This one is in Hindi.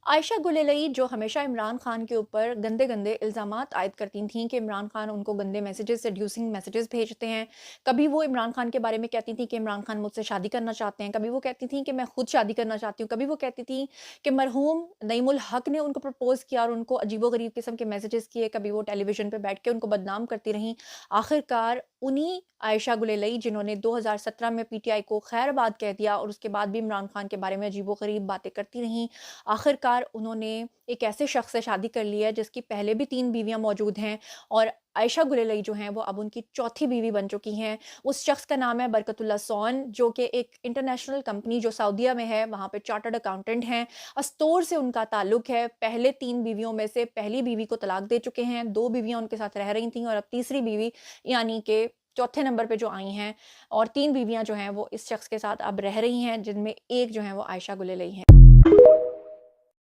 आयशा गुलेलई जो हमेशा इमरान खान के ऊपर गंदे-गंदे इल्ज़ामात आयद करती थीं कि इमरान खान उनको गंदे मैसेजेस, सेड्यूसिंग मैसेजेस भेजते हैं। कभी वो इमरान खान के बारे में कहती थीं कि इमरान खान मुझसे शादी करना चाहते हैं, कभी वो कहती थीं कि मैं खुद शादी करना चाहती हूँ, कभी वो कहती थीं कि मरहूम नईमुल हक ने उनको प्रपोज़ किया और उनको अजीबो-गरीब किस्म के मैसेजेस किए, कभी वो टेलीविज़न पे बैठ के उनको बदनाम करती रहीं। आखिरकार उन्हीं आयशा गुलेलई जिन्होंने 2017 में पीटीआई को खैरबाद कह दिया और उसके बाद भी इमरान खान के बारे में अजीबो-गरीब बातें करती रहीं। आखिरकार उन्होंने एक ऐसे शख्स से शादी कर ली है जिसकी पहले भी 3 बीवियाँ मौजूद हैं और आयशा गुलेलई जो हैं वो अब उनकी चौथी बीवी बन चुकी हैं। उस शख्स का नाम है बरकतुल्लाह सोन जो कि एक इंटरनेशनल कंपनी जो सऊदीया में है, वहाँ पे चार्टर्ड अकाउंटेंट हैं। अस्तोर से उनका ताल्लुक है। पहले 3 बीवियों में से पहली बीवी को तलाक दे चुके हैं, 2 बीवियाँ उनके साथ रह रही थीं और अब तीसरी बीवी यानी कि चौथे नंबर पे जो आई हैं और 3 बीवियाँ जो हैं वो इस शख्स के साथ अब रह रही हैं, जिनमें एक जो है वो आयशा गुलेलई हैं।